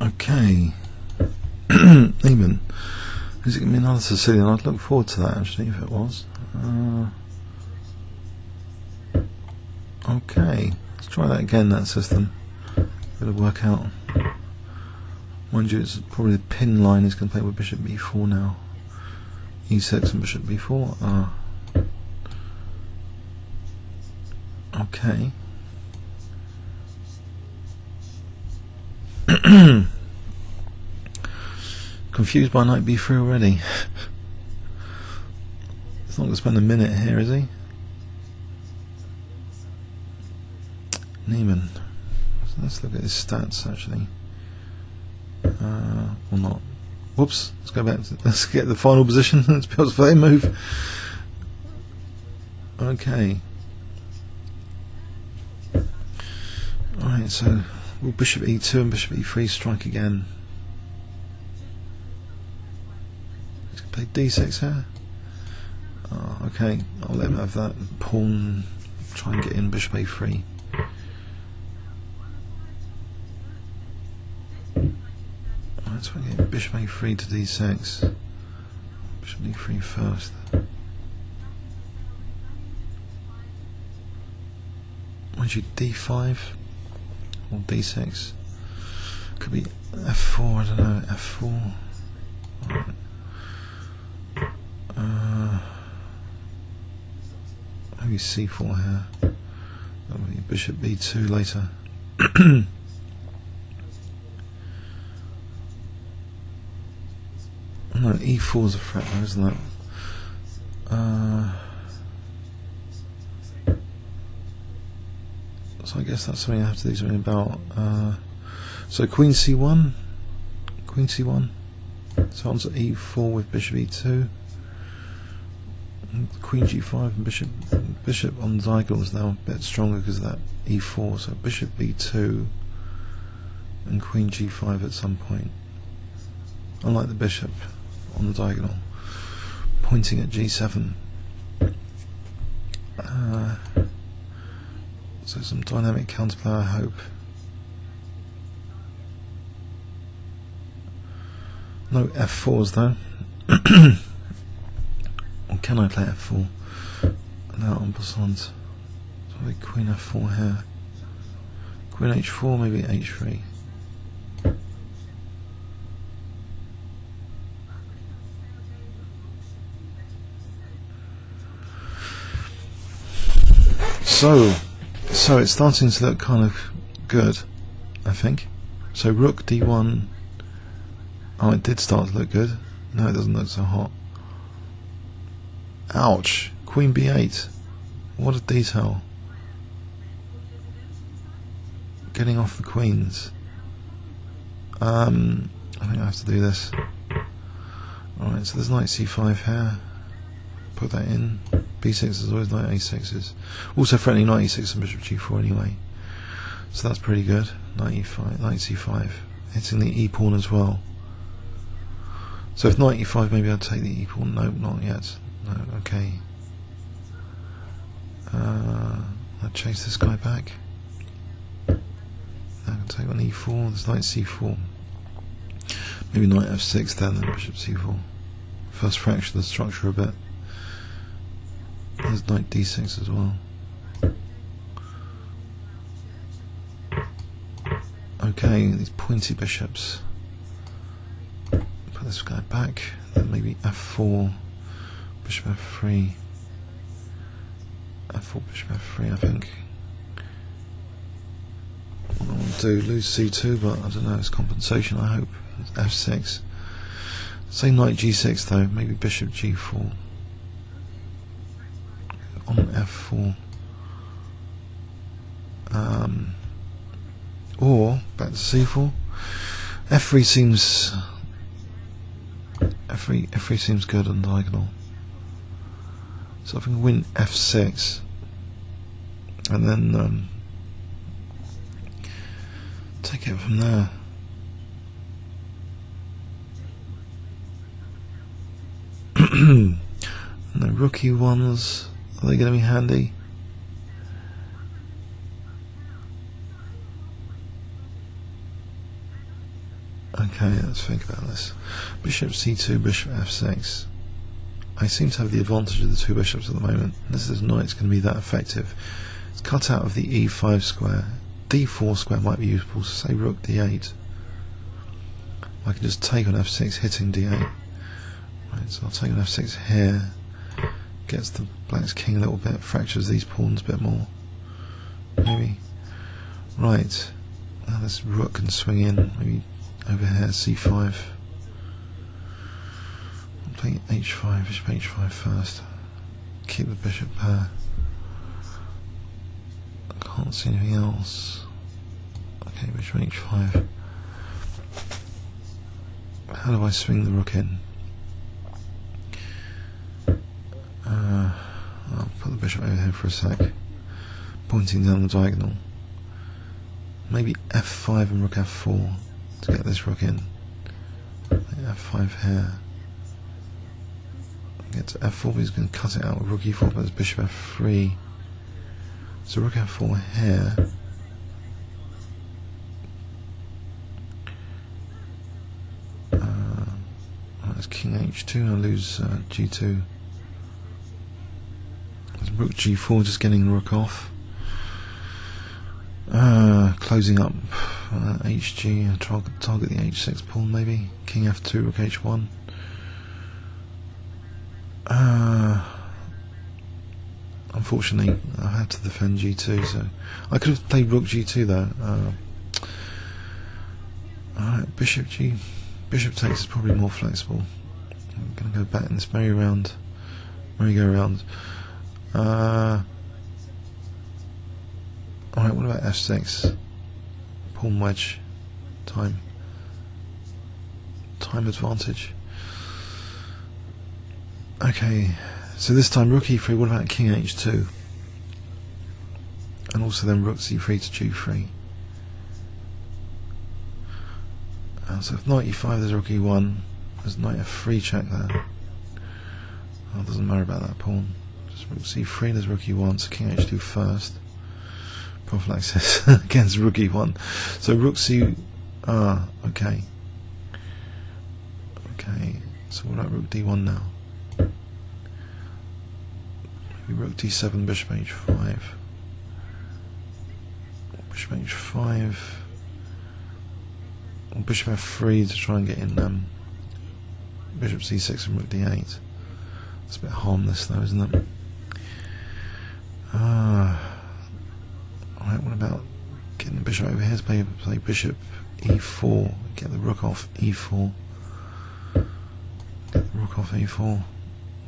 Okay. Neman. Is it going to be another Sicilian? I'd look forward to that actually if it was. Okay. Let's try that again, that system. It'll work out. Mind you, it's probably the pin line is going to play with bishop b4 now. e6 and bishop b4. Okay. Confused by knight b3 already. He's not going to spend a minute here, is he? Neman. Let's look at his stats actually. Or not. Whoops. Let's go back. Let's get the final position. Let's be able to play a move. Okay. Alright, so will bishop e2 and bishop e3 strike again? He's going to play d6 here. Oh, okay, I'll let him have that pawn. Try and get in bishop a3. Alright, so we get bishop a3 to d6. Bishop d3 first. Mind you, d5 or d6. Could be f4, I don't know, f4. Alright. Maybe c4 here. That'll be bishop b2 later. No, e4 is a threat though, isn't it? So I guess that's something I have to do something about. So queen c1, queen c1. So on to e4 with bishop e2. And queen g5 and bishop on the diagonal is now a bit stronger because of that e4. So bishop b2 and queen g5 at some point. Unlike the bishop on the diagonal, pointing at g7. So some dynamic counterplay, I hope. No f4s though. Or can I play f4? Now en passant. So queen f4 here. Queen h4, maybe h3. So it's starting to look kind of good, I think. So rook d1. Oh, it did start to look good. No, it doesn't look so hot. Ouch! Queen b8. What a detail. Getting off the queens. I think I have to do this. Alright, so there's knight c5 here. Put that in. b6 is always knight a6s. Also threatening knight e6 and bishop g4 anyway. So that's pretty good. Knight e5, knight c5. Hitting the e pawn as well. So if knight e5, maybe I'd take the e pawn. No, not yet. No, okay. I'll chase this guy back. Now I can take on e4. There's knight c4. Maybe knight f6 then bishop c4. First fracture the structure a bit. There's knight d6 as well. Okay, these pointy bishops. Put this guy back. Then maybe f4, bishop f3. f4, bishop f3, I think. What I want to do, lose c2, but I don't know, it's compensation, I hope. It's f6. Say knight g6 though, maybe bishop g4. On f4. Or back to c4. f3 seems good on diagonal. So I can win f6 and then take it from there. And the rookie ones, are they going to be handy? Okay, let's think about this. Bishop c2, bishop f6. I seem to have the advantage of the two bishops at the moment. This is not going to be that effective. It's cut out of the e5 square. d4 square might be useful, so say rook d8. I can just take on f6, hitting d8. Right, so I'll take on f6 here. Gets the black's king a little bit, fractures these pawns a bit more. Maybe. Right. Now this rook can swing in, maybe over here, c5. I'm playing h5, bishop h5 first. Keep the bishop pair. I can't see anything else. Okay, bishop h5. How do I swing the rook in? I'll put the bishop over here for a sec, pointing down the diagonal. Maybe f5 and rook f4 to get this rook in. F5 here. Get to f4, but he's going to cut it out with rook e4, but there's bishop f3. So rook f4 here. That's king h2, I lose g2. There's rook g4, just getting the rook off. Closing up hg, target the h6 pawn maybe. King f2, rook h1. Unfortunately, I had to defend g2, so I could have played rook g2 though. Alright, bishop takes is probably more flexible. I'm going to go back in this merry-go-round. Alright, what about f6? Pawn wedge. Time advantage. Okay, so this time rook e3, what about king h2? And also then rook c3 to g3. So if knight e5, there's rook e1, there's knight f3 check there. Oh, it doesn't matter about that pawn. Just rook c3, there's rook e1, so king h2 first. Prophylaxis against rook e1. So rook c... okay. Okay, so what about rook d1 now? Maybe rook d7, bishop h5. Bishop h5. Or bishop f3 to try and get in bishop c6 and rook d8. It's a bit harmless though, isn't it? Alright, what about getting the bishop over here to play bishop e4, get the rook off e4. Get the rook off e4.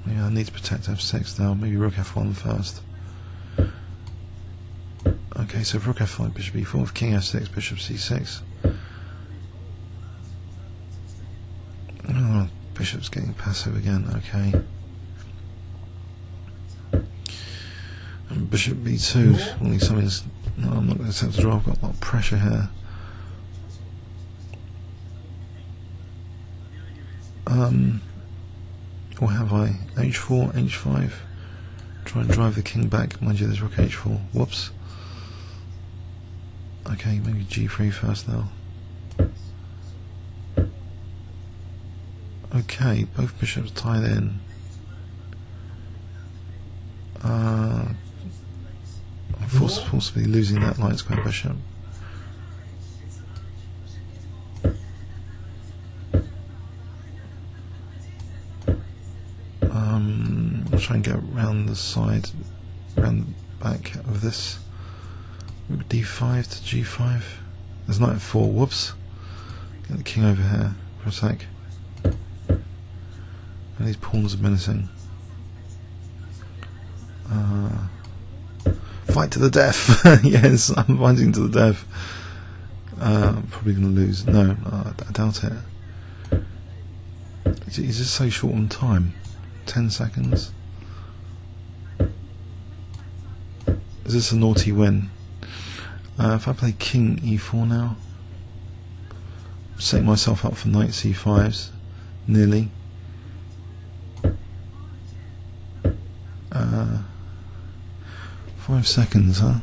Maybe I need to protect f6 now, maybe rook f1 first. Okay, so rook f5, bishop e4, with king f6, bishop c6. Oh, bishop's getting passive again, okay. And bishop b2, only something's... No, I'm not going to attempt to draw, I've got a lot of pressure here. Or have I? h4, h5. Try and drive the king back. Mind you, there's rook h4. Whoops. Okay, maybe g3 first now. Okay, both bishops tied in. I'm forcibly losing that light square bishop. I'll try and get around the side, around the back of this. Rook d5 to g5. There's knight f4. Whoops. Get the king over here for a sec. And these pawns are menacing. Fight to the death. Yes, I'm fighting to the death. I'm probably going to lose. No, I doubt it. He's just so short on time. 10 seconds. Is this a naughty win? If I play king e4 now, setting myself up for knight c5s, nearly. 5 seconds, huh?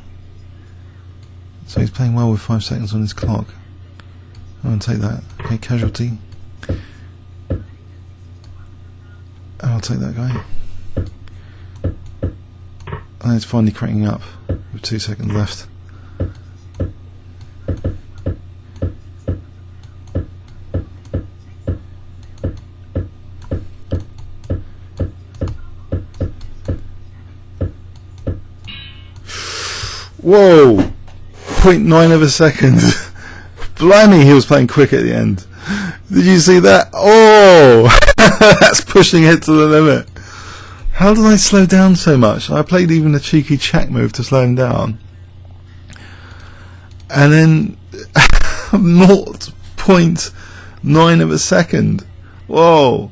So he's playing well with 5 seconds on his clock. I'll take that. Okay, casualty. I'll take that guy. And it's finally cranking up with 2 seconds left. Whoa! 0.9 of a second. Blimey, he was playing quick at the end. Did you see that? Oh! That's pushing it to the limit. How did I slow down so much? I played even a cheeky check move to slow him down. And then 0.9 of a second. Whoa!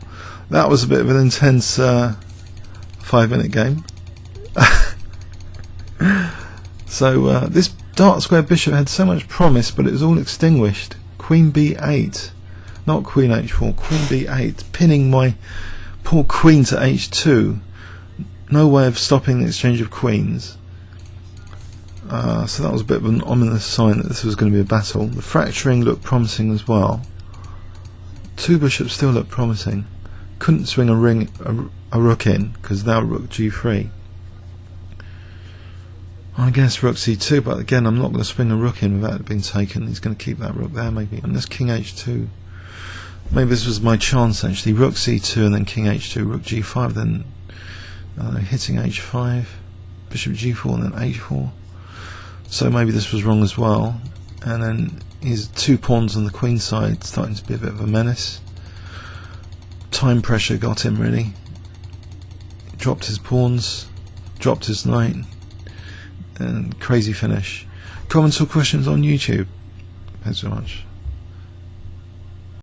That was a bit of an intense 5-minute game. So this dark square bishop had so much promise, but it was all extinguished. Queen B8, not Queen H4, Queen B8, pinning my poor queen to H2. No way of stopping the exchange of queens. So that was a bit of an ominous sign that this was going to be a battle. The fracturing looked promising as well. 2 bishops still looked promising. Couldn't swing a rook in because now rook G3. I guess rook C2, but again I'm not going to swing a rook in without it being taken. He's going to keep that rook there maybe. And there's King H2. Maybe this was my chance actually. Rook C2 and then King H2, Rook G5, then hitting H5, Bishop G4 and then H4. So maybe this was wrong as well. And then his 2 pawns on the queen side starting to be a bit of a menace. Time pressure got him really. Dropped his pawns, dropped his knight. And crazy finish. Comments or questions on YouTube. Thanks so much.